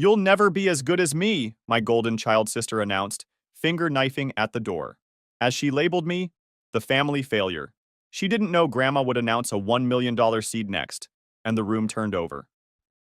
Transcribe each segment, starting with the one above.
You'll never be as good as me, my golden child sister announced, finger knifing at the door. As she labeled me, the family failure. She didn't know Grandma would announce a $1 million seed next, and the room turned over.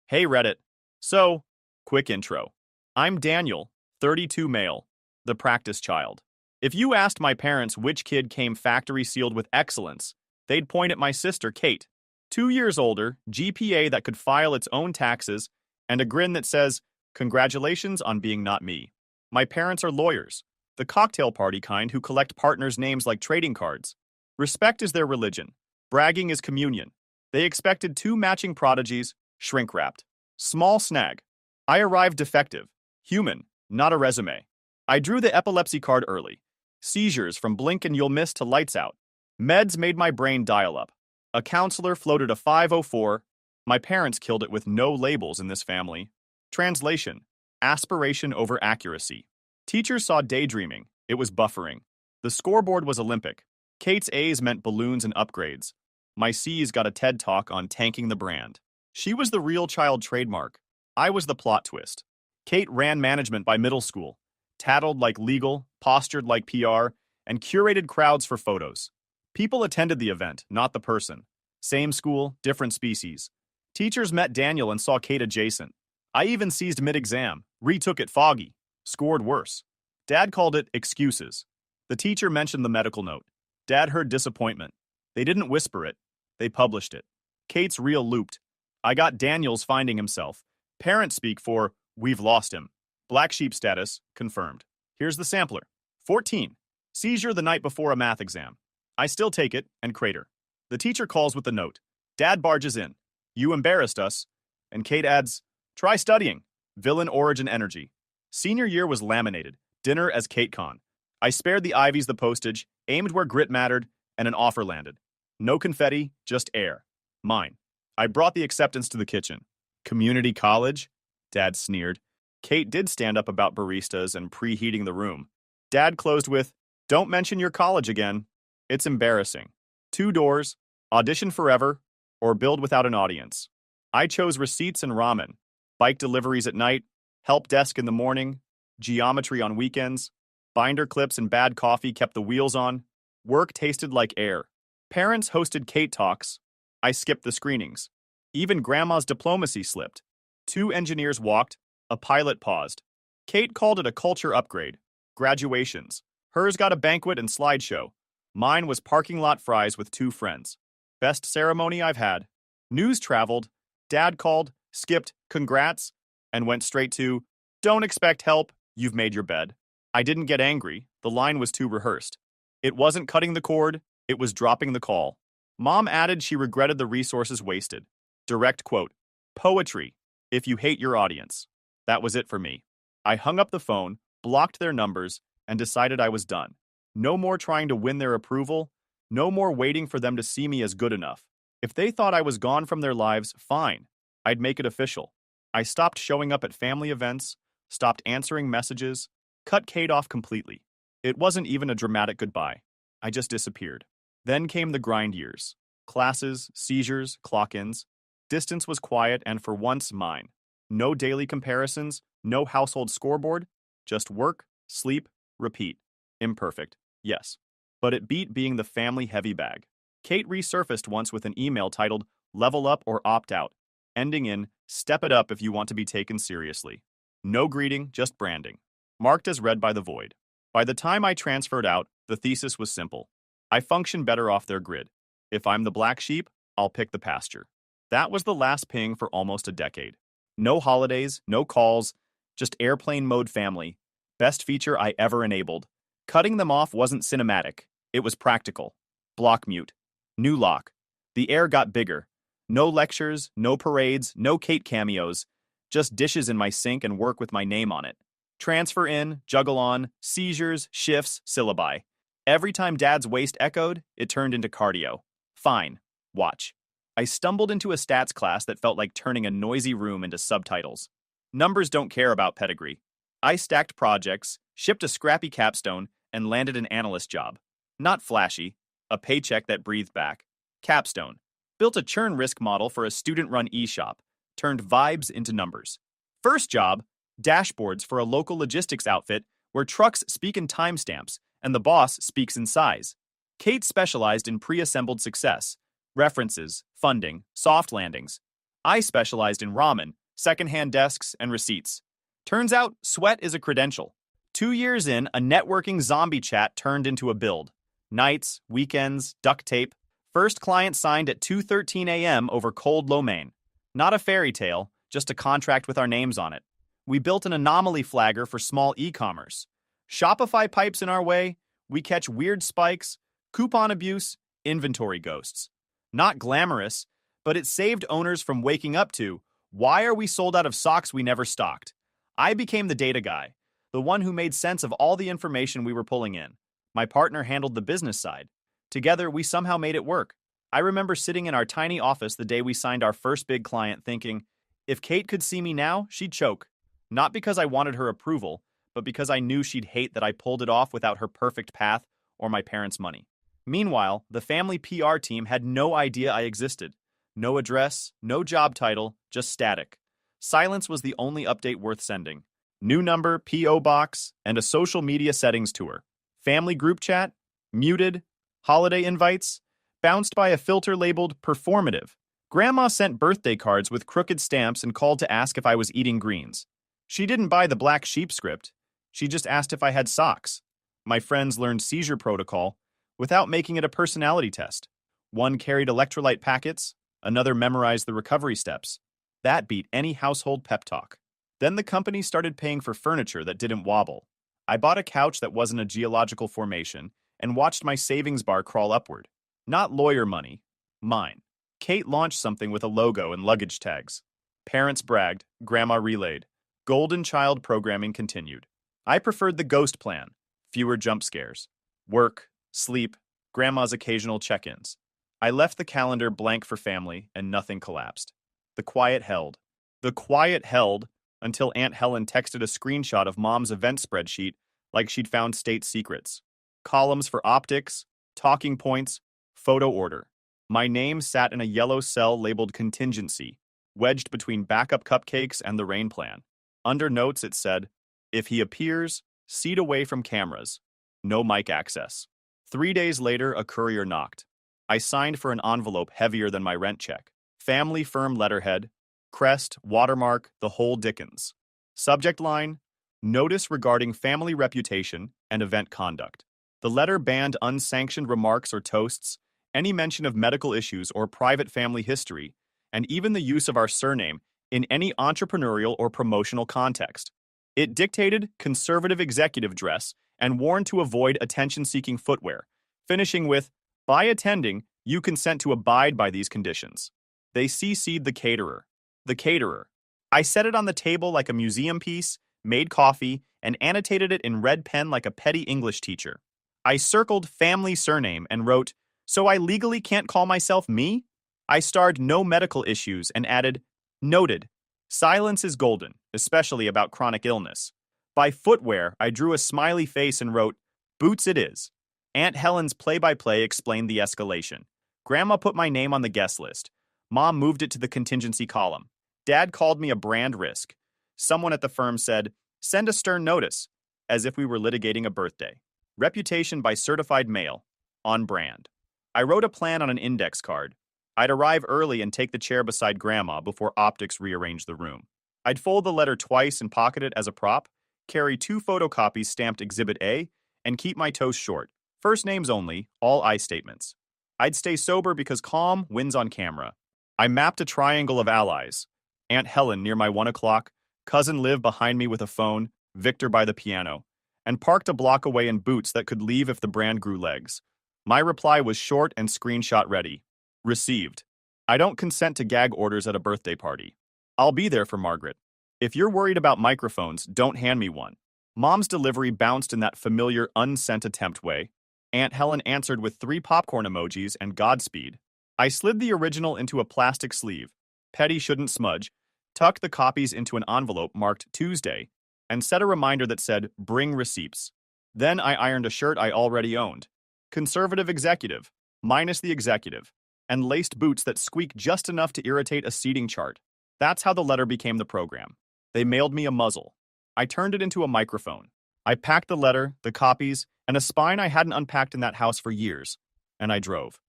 Hey Reddit. So, quick intro. I'm Daniel, 32 male, the practice child. If you asked my parents which kid came factory sealed with excellence, they'd point at my sister Kate, 2 years older, GPA that could file its own taxes, and a grin that says, "Congratulations on being not me." My parents are lawyers, the cocktail party kind who collect partners' names like trading cards. Respect is their religion. Bragging is communion. They expected two matching prodigies, shrink-wrapped. Small snag. I arrived defective. Human, not a resume. I drew the epilepsy card early. Seizures from blink and you'll miss to lights out. Meds made my brain dial up. A counselor floated a 504. My parents killed it with no labels in this family. Translation: aspiration over accuracy. Teachers saw daydreaming. It was buffering. The scoreboard was Olympic. Kate's A's meant balloons and upgrades. My C's got a TED Talk on tanking the brand. She was the real child trademark. I was the plot twist. Kate ran management by middle school, tattled like legal, postured like PR, and curated crowds for photos. People attended the event, not the person. Same school, different species. Teachers met Daniel and saw Kate adjacent. I even seized mid-exam, retook it foggy, scored worse. Dad called it excuses. The teacher mentioned the medical note. Dad heard disappointment. They didn't whisper it. They published it. Kate's reel looped. I got Daniel's finding himself. Parents speak for, we've lost him. Black sheep status, confirmed. Here's the sampler. 14. Seizure the night before a math exam. I still take it and crater. The teacher calls with the note. Dad barges in. You embarrassed us. And Kate adds, try studying. Villain origin energy. Senior year was laminated. Dinner as KateCon. I spared the Ivies the postage, aimed where grit mattered, and an offer landed. No confetti, just air. Mine. I brought the acceptance to the kitchen. Community college? Dad sneered. Kate did stand up about baristas and preheating the room. Dad closed with, don't mention your college again. It's embarrassing. 2 doors, audition forever, or build without an audience. I chose receipts and ramen, bike deliveries at night, help desk in the morning, geometry on weekends, binder clips and bad coffee kept the wheels on. Work tasted like air. Parents hosted Kate Talks. I skipped the screenings. Even Grandma's diplomacy slipped. 2 engineers walked, a pilot paused. Kate called it a culture upgrade. Graduations. Hers got a banquet and slideshow. Mine was parking lot fries with 2 friends. Best ceremony I've had. News traveled. Dad called, skipped, congrats, and went straight to, don't expect help, you've made your bed. I didn't get angry. The line was too rehearsed. It wasn't cutting the cord, it was dropping the call. Mom added she regretted the resources wasted. Direct quote, poetry, if you hate your audience. That was it for me. I hung up the phone, blocked their numbers, and decided I was done. No more trying to win their approval, no more waiting for them to see me as good enough. If they thought I was gone from their lives, fine. I'd make it official. I stopped showing up at family events, stopped answering messages, cut Kate off completely. It wasn't even a dramatic goodbye. I just disappeared. Then came the grind years. Classes, seizures, clock-ins. Distance was quiet and for once mine. No daily comparisons, no household scoreboard, just work, sleep, repeat. Imperfect, yes. But it beat being the family heavy bag. Kate resurfaced once with an email titled, Level Up or Opt Out, ending in, Step it up if you want to be taken seriously. No greeting, just branding. Marked as read by the void. By the time I transferred out, the thesis was simple. I function better off their grid. If I'm the black sheep, I'll pick the pasture. That was the last ping for almost a decade. No holidays, no calls, just airplane mode family. Best feature I ever enabled. Cutting them off wasn't cinematic. It was practical. Block mute. New lock. The air got bigger. No lectures, no parades, no Kate cameos. Just dishes in my sink and work with my name on it. Transfer in, juggle on, seizures, shifts, syllabi. Every time Dad's waist echoed, it turned into cardio. Fine. Watch. I stumbled into a stats class that felt like turning a noisy room into subtitles. Numbers don't care about pedigree. I stacked projects, shipped a scrappy capstone, and landed an analyst job. Not flashy, a paycheck that breathed back. Capstone. Built a churn risk model for a student-run e-shop. Turned vibes into numbers. First job, dashboards for a local logistics outfit where trucks speak in timestamps and the boss speaks in size. Kate specialized in pre-assembled success, references, funding, soft landings. I specialized in ramen, secondhand desks, and receipts. Turns out, sweat is a credential. 2 years in, a networking zombie chat turned into a build. Nights, weekends, duct tape. First client signed at 2:13 a.m. over cold lo mein. Not a fairy tale, just a contract with our names on it. We built an anomaly flagger for small e-commerce. Shopify pipes in our way, we catch weird spikes, coupon abuse, inventory ghosts. Not glamorous, but it saved owners from waking up to, why are we sold out of socks we never stocked? I became the data guy, the one who made sense of all the information we were pulling in. My partner handled the business side. Together, we somehow made it work. I remember sitting in our tiny office the day we signed our first big client thinking, if Kate could see me now, she'd choke. Not because I wanted her approval, but because I knew she'd hate that I pulled it off without her perfect path or my parents' money. Meanwhile, the family PR team had no idea I existed. No address, no job title, just static. Silence was the only update worth sending. New number, P.O. box, and a social media settings tour. Family group chat, muted. Holiday invites, bounced by a filter labeled performative. Grandma sent birthday cards with crooked stamps and called to ask if I was eating greens. She didn't buy the black sheep script. She just asked if I had socks. My friends learned seizure protocol without making it a personality test. One carried electrolyte packets, another memorized the recovery steps. That beat any household pep talk. Then the company started paying for furniture that didn't wobble. I bought a couch that wasn't a geological formation and watched my savings bar crawl upward. Not lawyer money, mine. Kate launched something with a logo and luggage tags. Parents bragged, grandma relayed. Golden child programming continued. I preferred the ghost plan, fewer jump scares. Work, sleep, grandma's occasional check-ins. I left the calendar blank for family and nothing collapsed. The quiet held. The quiet held until Aunt Helen texted a screenshot of Mom's event spreadsheet like she'd found state secrets. Columns for optics, talking points, photo order. My name sat in a yellow cell labeled contingency, wedged between backup cupcakes and the rain plan. Under notes it said, if he appears, seat away from cameras. No mic access. 3 days later, a courier knocked. I signed for an envelope heavier than my rent check. Family firm letterhead, crest, watermark, the whole Dickens. Subject line, notice regarding family reputation and event conduct. The letter banned unsanctioned remarks or toasts, any mention of medical issues or private family history, and even the use of our surname in any entrepreneurial or promotional context. It dictated conservative executive dress and warned to avoid attention-seeking footwear, finishing with, by attending, you consent to abide by these conditions. They CC'd the caterer. The caterer. I set it on the table like a museum piece, made coffee, and annotated it in red pen like a petty English teacher. I circled family surname and wrote, so I legally can't call myself me? I starred no medical issues and added, noted, silence is golden, especially about chronic illness. By footwear, I drew a smiley face and wrote, boots it is. Aunt Helen's play-by-play explained the escalation. Grandma put my name on the guest list. Mom moved it to the contingency column. Dad called me a brand risk. Someone at the firm said, send a stern notice, as if we were litigating a birthday. Reputation by certified mail. On brand. I wrote a plan on an index card. I'd arrive early and take the chair beside Grandma before optics rearranged the room. I'd fold the letter twice and pocket it as a prop, carry 2 photocopies stamped Exhibit A, and keep my toast short. First names only, all I statements. I'd stay sober because calm wins on camera. I mapped a triangle of allies. Aunt Helen near my 1 o'clock, cousin Liv behind me with a phone, Victor by the piano, and parked a block away in boots that could leave if the brand grew legs. My reply was short and screenshot ready. Received. I don't consent to gag orders at a birthday party. I'll be there for Margaret. If you're worried about microphones, don't hand me one. Mom's delivery bounced in that familiar unsent attempt way. Aunt Helen answered with 3 popcorn emojis and Godspeed. I slid the original into a plastic sleeve. Petty shouldn't smudge. Tucked the copies into an envelope marked Tuesday and set a reminder that said, bring receipts. Then I ironed a shirt I already owned. Conservative executive, minus the executive, and laced boots that squeak just enough to irritate a seating chart. That's how the letter became the program. They mailed me a muzzle. I turned it into a microphone. I packed the letter, the copies, and a spine I hadn't unpacked in that house for years, and I drove.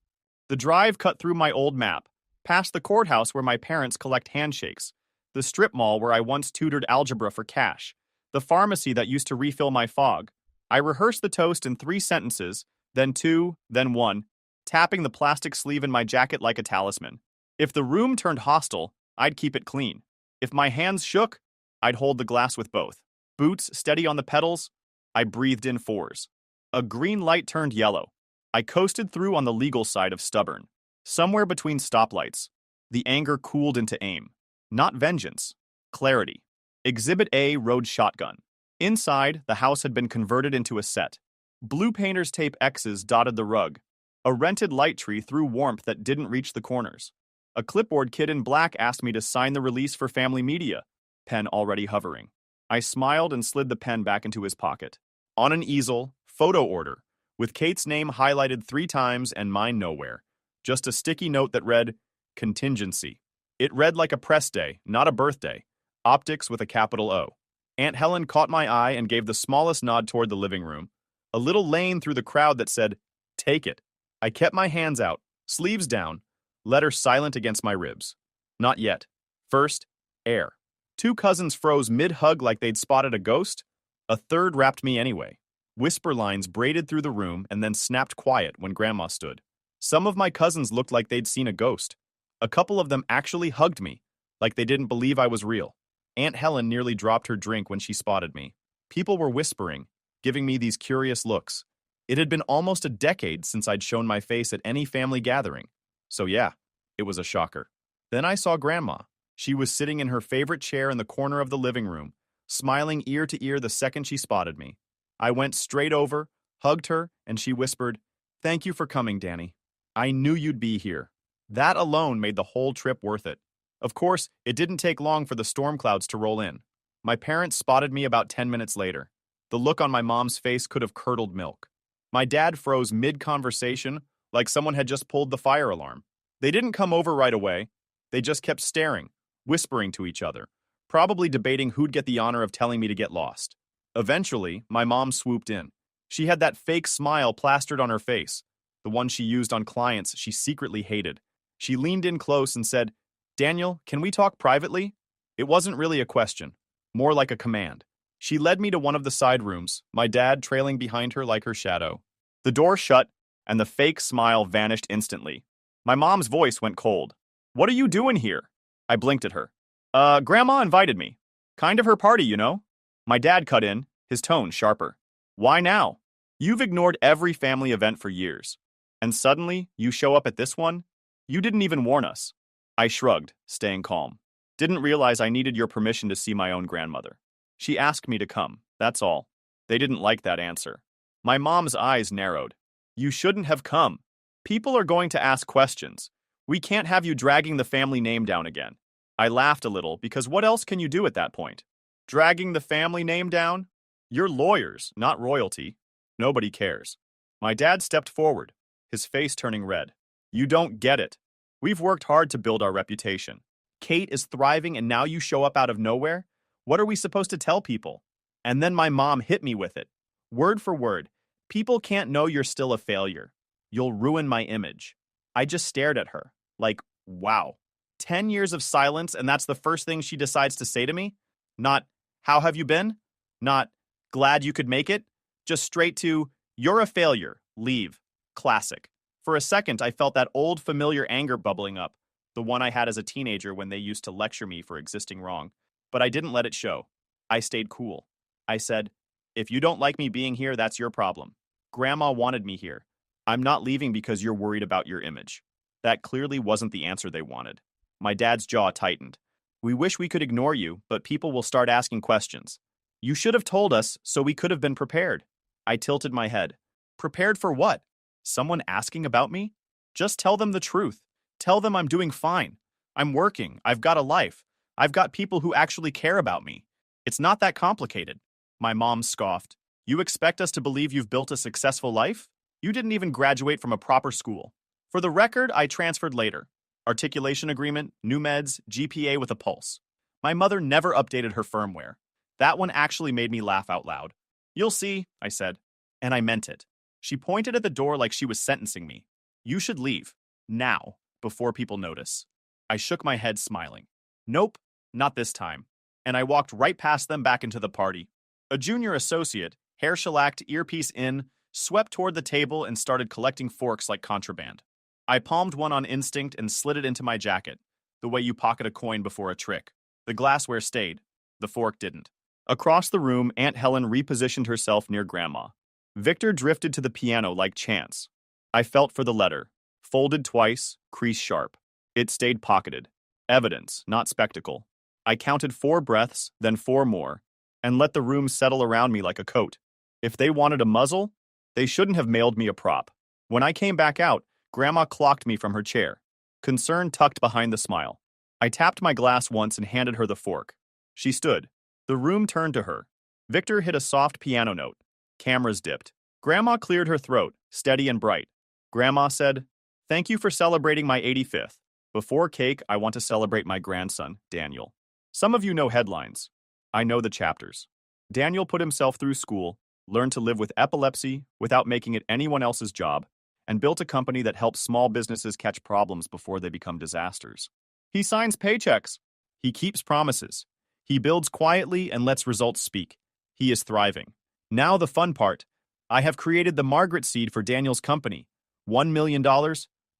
The drive cut through my old map, past the courthouse where my parents collect handshakes, the strip mall where I once tutored algebra for cash, the pharmacy that used to refill my fog. I rehearsed the toast in 3 sentences, then 2, then 1, tapping the plastic sleeve in my jacket like a talisman. If the room turned hostile, I'd keep it clean. If my hands shook, I'd hold the glass with both. Boots steady on the pedals, I breathed in 4s. A green light turned yellow. I coasted through on the legal side of stubborn. Somewhere between stoplights, the anger cooled into aim. Not vengeance, clarity. Exhibit A rode shotgun. Inside, the house had been converted into a set. Blue painter's tape X's dotted the rug. A rented light tree threw warmth that didn't reach the corners. A clipboard kid in black asked me to sign the release for family media, pen already hovering. I smiled and slid the pen back into his pocket. On an easel, photo order, with Kate's name highlighted 3 times and mine nowhere. Just a sticky note that read, contingency. It read like a press day, not a birthday. Optics with a capital O. Aunt Helen caught my eye and gave the smallest nod toward the living room. A little lane through the crowd that said, take it. I kept my hands out, sleeves down, letter silent against my ribs. Not yet. First, air. 2 cousins froze mid-hug like they'd spotted a ghost. A third wrapped me anyway. Whisper lines braided through the room and then snapped quiet when Grandma stood. Some of my cousins looked like they'd seen a ghost. A couple of them actually hugged me, like they didn't believe I was real. Aunt Helen nearly dropped her drink when she spotted me. People were whispering, giving me these curious looks. It had been almost a decade since I'd shown my face at any family gathering. So yeah, it was a shocker. Then I saw Grandma. She was sitting in her favorite chair in the corner of the living room, smiling ear to ear the second she spotted me. I went straight over, hugged her, and she whispered, "Thank you for coming, Danny. I knew you'd be here." That alone made the whole trip worth it. Of course, it didn't take long for the storm clouds to roll in. My parents spotted me about 10 minutes later. The look on my mom's face could have curdled milk. My dad froze mid-conversation like someone had just pulled the fire alarm. They didn't come over right away. They just kept staring, whispering to each other, probably debating who'd get the honor of telling me to get lost. Eventually, my mom swooped in. She had that fake smile plastered on her face, the one she used on clients she secretly hated. She leaned in close and said, "Daniel, can we talk privately?" It wasn't really a question, more like a command. She led me to one of the side rooms, my dad trailing behind her like her shadow. The door shut, and the fake smile vanished instantly. My mom's voice went cold. "What are you doing here?" I blinked at her. Grandma invited me. Kind of her party, you know?" My dad cut in, his tone sharper. "Why now? You've ignored every family event for years. And suddenly, you show up at this one? You didn't even warn us." I shrugged, staying calm. "Didn't realize I needed your permission to see my own grandmother. She asked me to come, that's all." They didn't like that answer. My mom's eyes narrowed. "You shouldn't have come. People are going to ask questions. We can't have you dragging the family name down again." I laughed a little because what else can you do at that point? Dragging the family name down? You're lawyers, not royalty. Nobody cares. My dad stepped forward, his face turning red. "You don't get it. We've worked hard to build our reputation. Kate is thriving and now you show up out of nowhere? What are we supposed to tell people?" And then my mom hit me with it. Word for word, "People can't know you're still a failure. You'll ruin my image." I just stared at her, like, wow. 10 years of silence and that's the first thing she decides to say to me? Not, "How have you been?" Not, "Glad you could make it?" Just straight to, "You're a failure. Leave." Classic. For a second, I felt that old familiar anger bubbling up, the one I had as a teenager when they used to lecture me for existing wrong. But I didn't let it show. I stayed cool. I said, "If you don't like me being here, that's your problem. Grandma wanted me here. I'm not leaving because you're worried about your image." That clearly wasn't the answer they wanted. My dad's jaw tightened. "We wish we could ignore you, but people will start asking questions. You should have told us so we could have been prepared." I tilted my head. Prepared for what? Someone asking about me? Just tell them the truth. Tell them I'm doing fine. I'm working. I've got a life. I've got people who actually care about me. It's not that complicated." My mom scoffed. "You expect us to believe you've built a successful life? You didn't even graduate from a proper school." For the record, I transferred later. Articulation agreement, new meds, GPA with a pulse. My mother never updated her firmware. That one actually made me laugh out loud. You'll see, I said. And I meant it. She pointed at the door like she was sentencing me. You should leave. Now, before people notice. I shook my head, smiling. Nope, not this time. And I walked right past them back into the party. A junior associate, hair shellacked, earpiece in, swept toward the table and started collecting forks like contraband. I palmed one on instinct and slid it into my jacket, the way you pocket a coin before a trick. The glassware stayed. The fork didn't. Across the room, Aunt Helen repositioned herself near Grandma. Victor drifted to the piano like chance. I felt for the letter. Folded twice, crease sharp. It stayed pocketed. Evidence, not spectacle. I counted 4 breaths, then 4 more, and let the room settle around me like a coat. If they wanted a muzzle, they shouldn't have mailed me a prop. When I came back out, Grandma clocked me from her chair, concern tucked behind the smile. I tapped my glass once and handed her the fork. She stood. The room turned to her. Victor hit a soft piano note. Cameras dipped. Grandma cleared her throat, steady and bright. Grandma said, "Thank you for celebrating my 85th. Before cake, I want to celebrate my grandson, Daniel. Some of you know headlines. I know the chapters. Daniel put himself through school, learned to live with epilepsy without making it anyone else's job, and built a company that helps small businesses catch problems before they become disasters. He signs paychecks. He keeps promises. He builds quietly and lets results speak. He is thriving. Now the fun part. I have created the Margaret seed for Daniel's company. $1 million,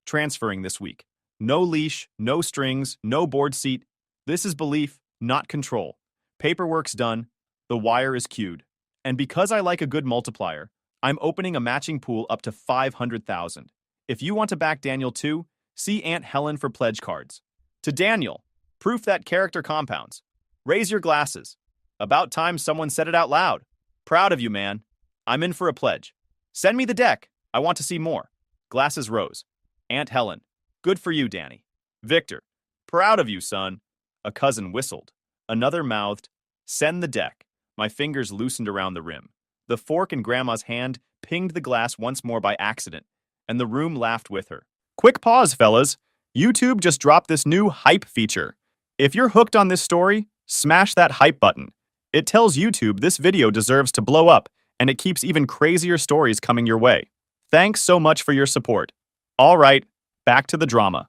transferring this week. No leash, no strings, no board seat. This is belief, not control. Paperwork's done. The wire is queued. And because I like a good multiplier, I'm opening a matching pool up to $500,000. If you want to back Daniel too, see Aunt Helen for pledge cards. To Daniel, proof that character compounds. Raise your glasses. About time someone said it out loud. Proud of you, man. I'm in for a pledge. Send me the deck. I want to see more. Glasses rose. Aunt Helen. Good for you, Danny. Victor. Proud of you, son. A cousin whistled. Another mouthed, send the deck. My fingers loosened around the rim. The fork in Grandma's hand pinged the glass once more by accident, and the room laughed with her. Quick pause, fellas. YouTube just dropped this new hype feature. If you're hooked on this story, smash that hype button. It tells YouTube this video deserves to blow up, and it keeps even crazier stories coming your way. Thanks so much for your support. All right, back to the drama.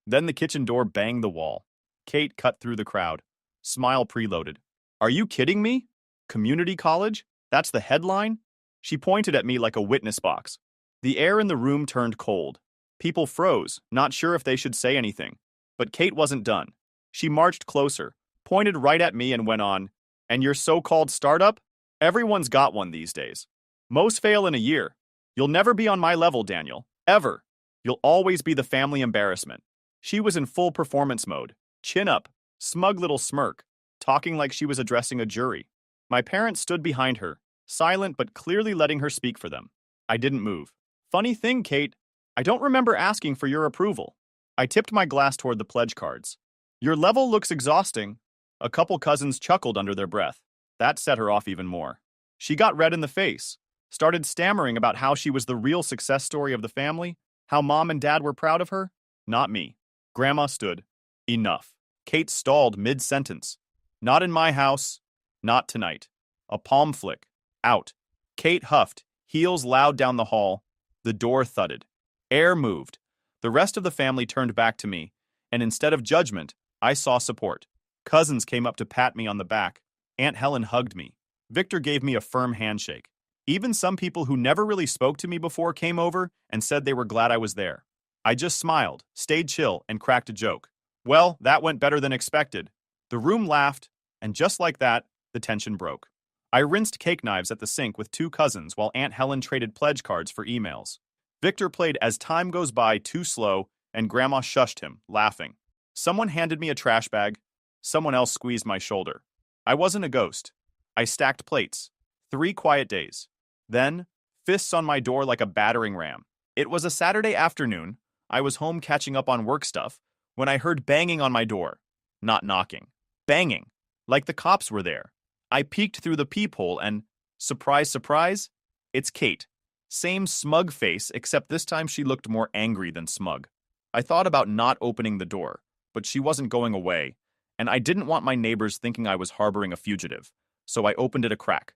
Then the kitchen door banged the wall. Kate cut through the crowd. Smile preloaded. Are you kidding me? Community college? That's the headline? She pointed at me like a witness box. The air in the room turned cold. People froze, not sure if they should say anything. But Kate wasn't done. She marched closer, pointed right at me and went on, and your so-called startup? Everyone's got one these days. Most fail in a year. You'll never be on my level, Daniel. Ever. You'll always be the family embarrassment. She was in full performance mode. Chin up, smug little smirk, talking like she was addressing a jury. My parents stood behind her, silent but clearly letting her speak for them. I didn't move. Funny thing, Kate, I don't remember asking for your approval. I tipped my glass toward the pledge cards. Your level looks exhausting. A couple cousins chuckled under their breath. That set her off even more. She got red in the face, started stammering about how she was the real success story of the family, how mom and dad were proud of her. Not me. Grandma stood. Enough. Kate stalled mid-sentence. Not in my house. Not tonight. A palm flick. Out. Kate huffed, heels loud down the hall. The door thudded. Air moved. The rest of the family turned back to me, and instead of judgment, I saw support. Cousins came up to pat me on the back. Aunt Helen hugged me. Victor gave me a firm handshake. Even some people who never really spoke to me before came over and said they were glad I was there. I just smiled, stayed chill, and cracked a joke. Well, that went better than expected. The room laughed, and just like that, the tension broke. I rinsed cake knives at the sink with 2 cousins while Aunt Helen traded pledge cards for emails. Victor played As Time Goes By Too Slow, and Grandma shushed him, laughing. Someone handed me a trash bag. Someone else squeezed my shoulder. I wasn't a ghost. I stacked plates. 3 quiet days. Then, fists on my door like a battering ram. It was a Saturday afternoon. I was home catching up on work stuff when I heard banging on my door. Not knocking. Banging. Like the cops were there. I peeked through the peephole and, surprise, surprise, it's Kate. Same smug face, except this time she looked more angry than smug. I thought about not opening the door, but she wasn't going away, and I didn't want my neighbors thinking I was harboring a fugitive. so I opened it a crack.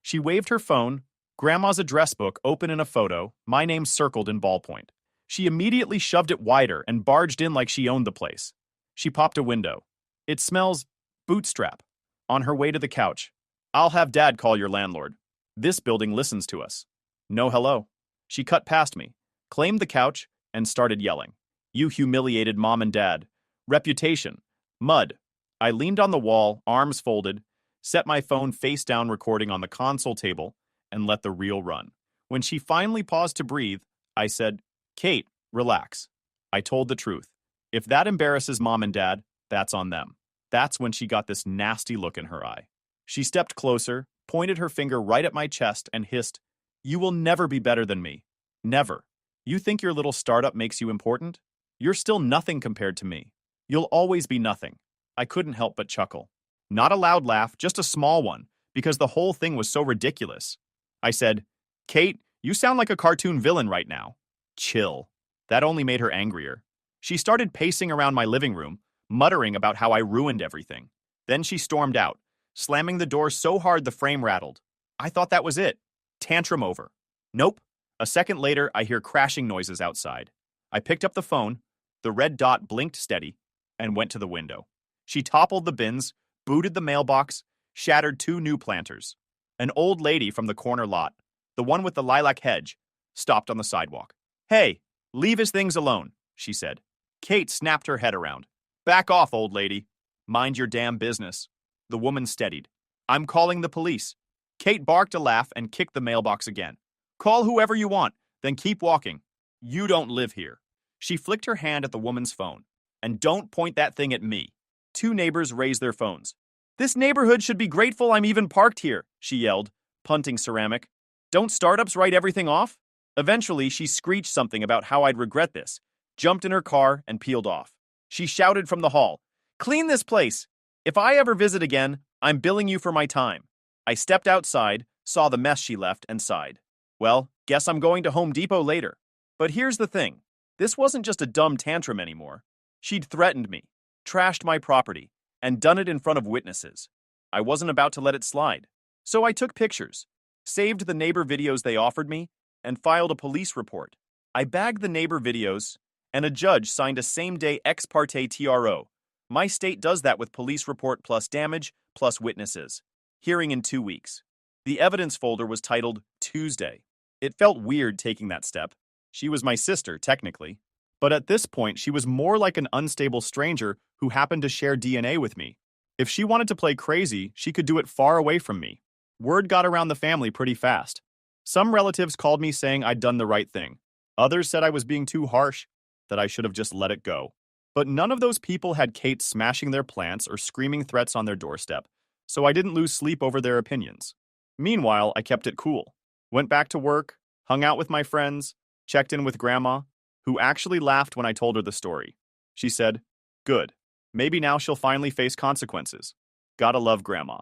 She waved her phone, Grandma's address book open in a photo, my name circled in ballpoint. She immediately shoved it wider and barged in like she owned the place. She popped a window. It smells bootstrap. On her way to the couch. I'll have Dad call your landlord. This building listens to us. No hello. She cut past me, claimed the couch, and started yelling. You humiliated Mom and Dad. Reputation. Mud. I leaned on the wall, arms folded, set my phone face down recording on the console table, and let the reel run. When she finally paused to breathe, I said, Kate, relax. I told the truth. If that embarrasses Mom and Dad, that's on them. That's when she got this nasty look in her eye. She stepped closer, pointed her finger right at my chest, and hissed, You will never be better than me. Never. You think your little startup makes you important? You're still nothing compared to me. You'll always be nothing. I couldn't help but chuckle. Not a loud laugh, just a small one, because the whole thing was so ridiculous. I said, Kate, you sound like a cartoon villain right now. Chill. That only made her angrier. She started pacing around my living room, muttering about how I ruined everything. Then she stormed out, slamming the door so hard the frame rattled. I thought that was it. Tantrum over. Nope. A second later, I hear crashing noises outside. I picked up the phone, the red dot blinked steady, and went to the window. She toppled the bins, booted the mailbox, shattered 2 new planters. An old lady from the corner lot, the one with the lilac hedge, stopped on the sidewalk. Hey, leave his things alone, she said. Kate snapped her head around. Back off, old lady. Mind your damn business. The woman steadied. I'm calling the police. Kate barked a laugh and kicked the mailbox again. Call whoever you want, then keep walking. You don't live here. She flicked her hand at the woman's phone. And don't point that thing at me. 2 neighbors raised their phones. This neighborhood should be grateful I'm even parked here, she yelled, punting ceramic. Don't startups write everything off? Eventually, she screeched something about how I'd regret this, jumped in her car, and peeled off. She shouted from the hall, Clean this place! If I ever visit again, I'm billing you for my time. I stepped outside, saw the mess she left, and sighed. Well, guess I'm going to Home Depot later. But here's the thing. This wasn't just a dumb tantrum anymore. She'd threatened me, trashed my property, and done it in front of witnesses. I wasn't about to let it slide. So I took pictures, saved the neighbor videos they offered me, and filed a police report. I bagged the neighbor videos, and a judge signed a same-day ex parte TRO. My state does that with police report plus damage plus witnesses. Hearing in 2 weeks. The evidence folder was titled Tuesday. It felt weird taking that step. She was my sister, technically. But at this point, she was more like an unstable stranger who happened to share DNA with me. If she wanted to play crazy, she could do it far away from me. Word got around the family pretty fast. Some relatives called me saying I'd done the right thing. Others said I was being too harsh, that I should have just let it go. But none of those people had Kate smashing their plants or screaming threats on their doorstep, so I didn't lose sleep over their opinions. Meanwhile, I kept it cool. Went back to work, hung out with my friends, checked in with Grandma, who actually laughed when I told her the story. She said, Good. Maybe now she'll finally face consequences. Gotta love Grandma.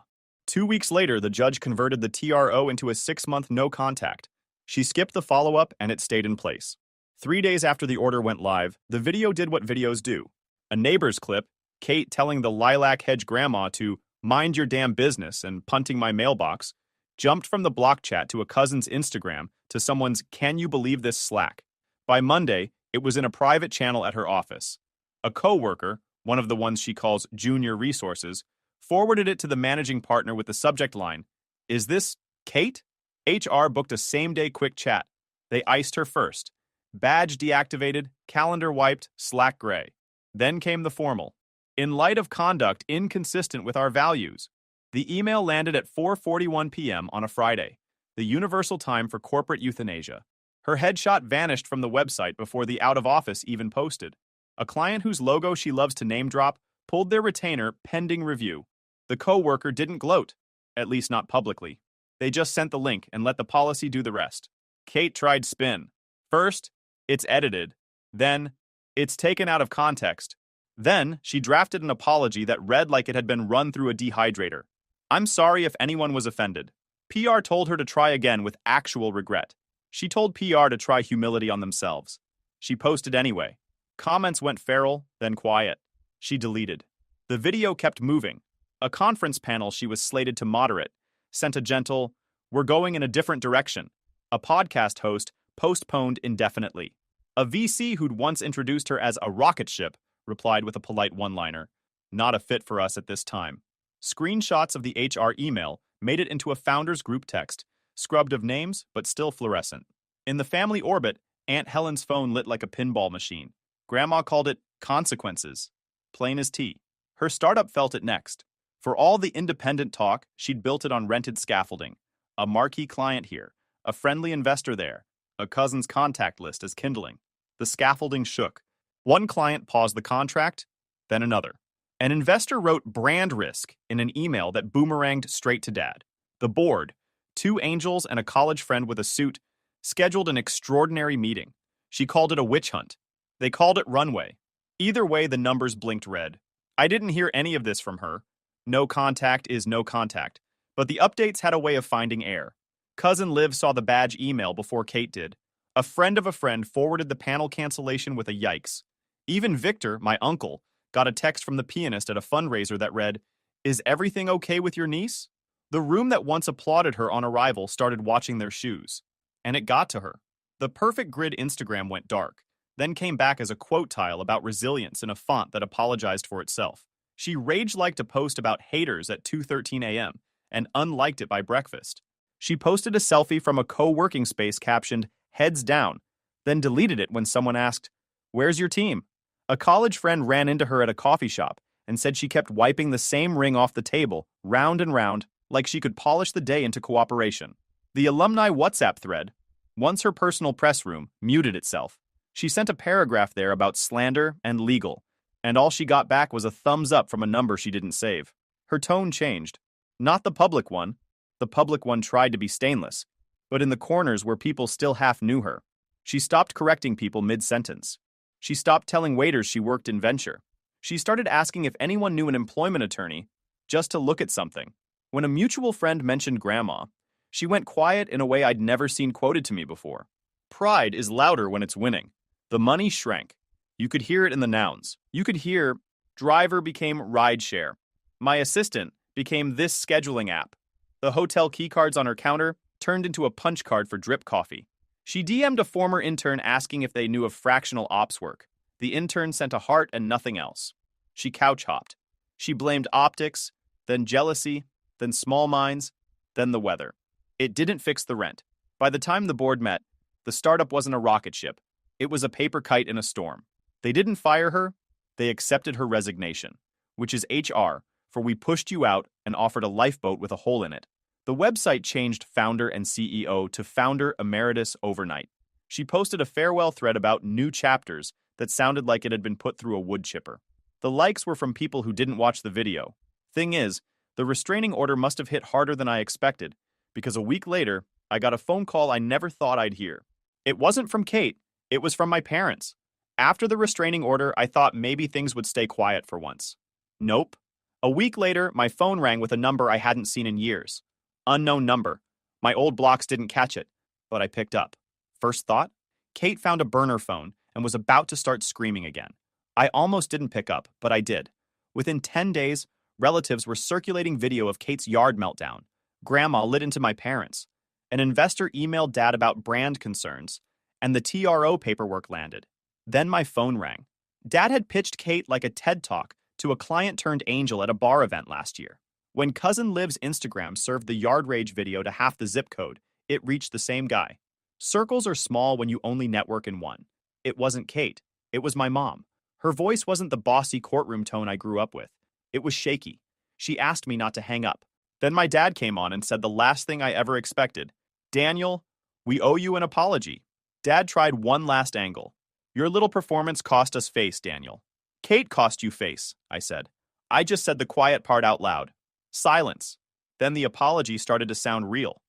2 weeks later, the judge converted the TRO into a 6-month no contact. She skipped the follow-up and it stayed in place. 3 days after the order went live, the video did what videos do. A neighbor's clip, Kate telling the lilac hedge grandma to mind your damn business and punting my mailbox, jumped from the block chat to a cousin's Instagram to someone's can you believe this Slack. By Monday, it was in a private channel at her office. A co-worker, one of the ones she calls junior resources, forwarded it to the managing partner with the subject line, Is this Kate? HR booked a same-day quick chat. They iced her first. Badge deactivated, calendar wiped, Slack gray. Then came the formal. In light of conduct inconsistent with our values. The email landed at 4:41 p.m. on a Friday, the universal time for corporate euthanasia. Her headshot vanished from the website before the out-of-office even posted. A client whose logo she loves to name-drop pulled their retainer pending review. The co-worker didn't gloat, at least not publicly. They just sent the link and let the policy do the rest. Kate tried spin. First, it's edited. Then, it's taken out of context. Then, she drafted an apology that read like it had been run through a dehydrator. I'm sorry if anyone was offended. PR told her to try again with actual regret. She told PR to try humility on themselves. She posted anyway. Comments went feral, then quiet. She deleted. The video kept moving. A conference panel she was slated to moderate sent a gentle, "We're going in a different direction." A podcast host postponed indefinitely. A VC who'd once introduced her as a rocket ship replied with a polite one-liner, "Not a fit for us at this time." Screenshots of the HR email made it into a founders group text, scrubbed of names but still fluorescent. In the family orbit, Aunt Helen's phone lit like a pinball machine. Grandma called it consequences. Plain as tea. Her startup felt it next. For all the independent talk, she'd built it on rented scaffolding. A marquee client here, a friendly investor there, a cousin's contact list as kindling. The scaffolding shook. One client paused the contract, then another. An investor wrote brand risk in an email that boomeranged straight to Dad. The board, two angels and a college friend with a suit, scheduled an extraordinary meeting. She called it a witch hunt. They called it runway. Either way, the numbers blinked red. I didn't hear any of this from her. No contact is no contact. But the updates had a way of finding air. Cousin Liv saw the badge email before Kate did. A friend of a friend forwarded the panel cancellation with a yikes. Even Victor, my uncle, got a text from the pianist at a fundraiser that read, "Is everything okay with your niece?" The room that once applauded her on arrival started watching their shoes. And it got to her. The perfect grid Instagram went dark, then came back as a quote tile about resilience in a font that apologized for itself. She rage-liked a post about haters at 2:13 a.m. and unliked it by breakfast. She posted a selfie from a co-working space captioned, "Heads down," then deleted it when someone asked, "Where's your team?" A college friend ran into her at a coffee shop and said she kept wiping the same ring off the table, round and round, like she could polish the day into cooperation. The alumni WhatsApp thread, once her personal press room, muted itself. She sent a paragraph there about slander and legal, and all she got back was a thumbs up from a number she didn't save. Her tone changed. Not the public one. The public one tried to be stainless, but in the corners where people still half knew her. She stopped correcting people mid-sentence. She stopped telling waiters she worked in venture. She started asking if anyone knew an employment attorney, just to look at something. When a mutual friend mentioned Grandma, she went quiet in a way I'd never seen quoted to me before. Pride is louder when it's winning. The money shrank. You could hear it in the nouns. You could hear, driver became rideshare. My assistant became this scheduling app. The hotel keycards on her counter turned into a punch card for drip coffee. She DM'd a former intern asking if they knew of fractional ops work. The intern sent a heart and nothing else. She couch-hopped. She blamed optics, then jealousy, then small minds, then the weather. It didn't fix the rent. By the time the board met, the startup wasn't a rocket ship. It was a paper kite in a storm. They didn't fire her. They accepted her resignation, which is HR, for we pushed you out and offered a lifeboat with a hole in it. The website changed founder and CEO to founder emeritus overnight. She posted a farewell thread about new chapters that sounded like it had been put through a wood chipper. The likes were from people who didn't watch the video. Thing is, the restraining order must have hit harder than I expected, because a week later, I got a phone call I never thought I'd hear. It wasn't from Kate, it was from my parents. After the restraining order, I thought maybe things would stay quiet for once. Nope. A week later, my phone rang with a number I hadn't seen in years. Unknown number. My old blocks didn't catch it, but I picked up. First thought? Kate found a burner phone and was about to start screaming again. I almost didn't pick up, but I did. Within 10 days, relatives were circulating video of Kate's yard meltdown. Grandma lit into my parents. An investor emailed Dad about brand concerns, and the TRO paperwork landed. Then my phone rang. Dad had pitched Kate like a TED Talk to a client-turned-angel at a bar event last year. When Cousin Liv's Instagram served the yard rage video to half the zip code, it reached the same guy. Circles are small when you only network in one. It wasn't Kate. It was my mom. Her voice wasn't the bossy courtroom tone I grew up with. It was shaky. She asked me not to hang up. Then my dad came on and said the last thing I ever expected. "Daniel, we owe you an apology." Dad tried one last angle. "Your little performance cost us face, Daniel." "Kate cost you face," I said. I just said the quiet part out loud. Silence. Then the apology started to sound real.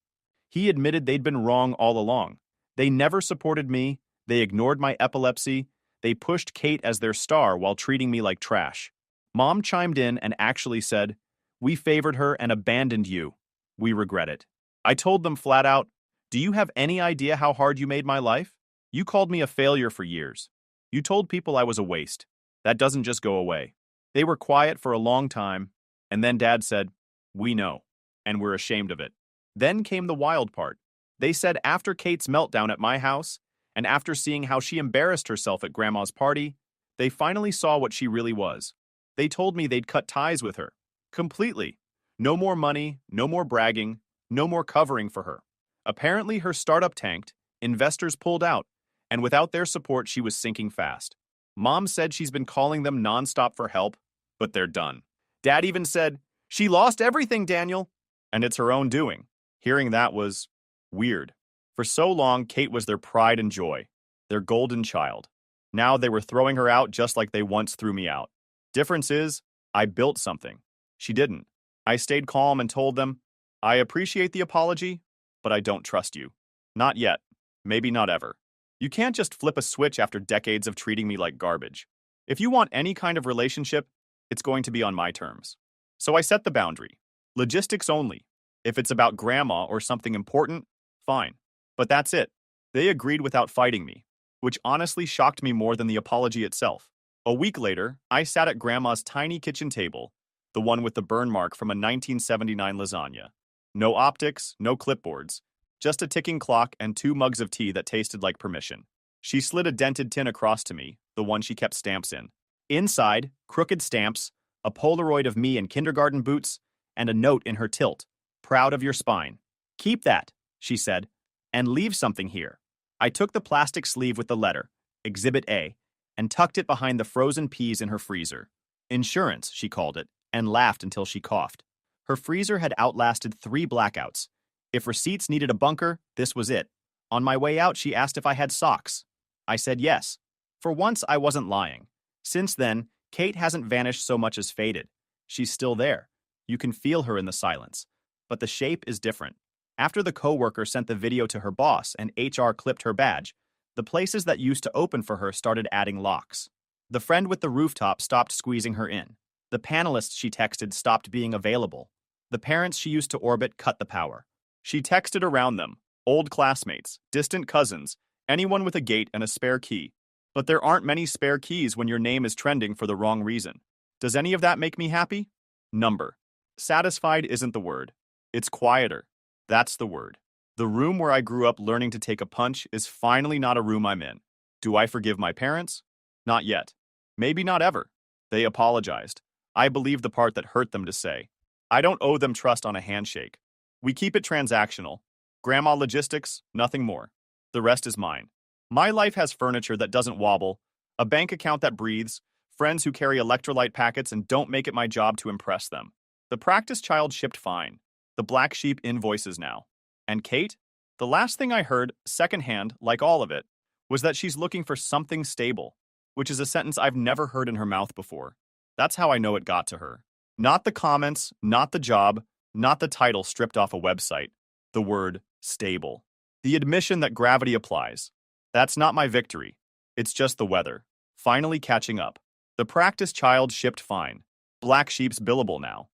He admitted they'd been wrong all along. They never supported me. They ignored my epilepsy. They pushed Kate as their star while treating me like trash. Mom chimed in and actually said, "We favored her and abandoned you. We regret it." I told them flat out, "Do you have any idea how hard you made my life? You called me a failure for years. You told people I was a waste. That doesn't just go away." They were quiet for a long time. And then Dad said, "We know, and we're ashamed of it." Then came the wild part. They said after Kate's meltdown at my house, and after seeing how she embarrassed herself at Grandma's party, they finally saw what she really was. They told me they'd cut ties with her. Completely. No more money, no more bragging, no more covering for her. Apparently her startup tanked, investors pulled out, and without their support she was sinking fast. Mom said she's been calling them nonstop for help, but they're done. Dad even said, "She lost everything, Daniel," and it's her own doing. Hearing that was weird. For so long, Kate was their pride and joy, their golden child. Now they were throwing her out just like they once threw me out. Difference is, I built something. She didn't. I stayed calm and told them, "I appreciate the apology, but I don't trust you. Not yet. Maybe not ever. You can't just flip a switch after decades of treating me like garbage. If you want any kind of relationship, it's going to be on my terms." So I set the boundary. Logistics only. If it's about Grandma or something important, fine. But that's it. They agreed without fighting me, which honestly shocked me more than the apology itself. A week later, I sat at Grandma's tiny kitchen table, the one with the burn mark from a 1979 lasagna. No optics, no clipboards, just a ticking clock and 2 mugs of tea that tasted like permission. She slid a dented tin across to me, the one she kept stamps in. Inside, crooked stamps, a Polaroid of me in kindergarten boots, and a note in her tilt. "Proud of your spine. Keep that," she said, "and leave something here." I took the plastic sleeve with the letter, Exhibit A, and tucked it behind the frozen peas in her freezer. Insurance, she called it, and laughed until she coughed. Her freezer had outlasted 3 blackouts. If receipts needed a bunker, this was it. On my way out, she asked if I had socks. I said yes. For once, I wasn't lying. Since then, Kate hasn't vanished so much as faded. She's still there. You can feel her in the silence. But the shape is different. After the coworker sent the video to her boss and HR clipped her badge, the places that used to open for her started adding locks. The friend with the rooftop stopped squeezing her in. The panelists she texted stopped being available. The parents she used to orbit cut the power. She texted around them, old classmates, distant cousins, anyone with a gate and a spare key. But there aren't many spare keys when your name is trending for the wrong reason. Does any of that make me happy? Number. Satisfied isn't the word. It's quieter. That's the word. The room where I grew up learning to take a punch is finally not a room I'm in. Do I forgive my parents? Not yet. Maybe not ever. They apologized. I believe the part that hurt them to say. I don't owe them trust on a handshake. We keep it transactional. Grandma logistics, nothing more. The rest is mine. My life has furniture that doesn't wobble, a bank account that breathes, friends who carry electrolyte packets and don't make it my job to impress them. The practice child shipped fine. The black sheep invoices now. And Kate? The last thing I heard, secondhand, like all of it, was that she's looking for something stable, which is a sentence I've never heard in her mouth before. That's how I know it got to her. Not the comments, not the job, not the title stripped off a website. The word stable. The admission that gravity applies. That's not my victory. It's just the weather. Finally catching up. The practice child shipped fine. Black sheep's billable now.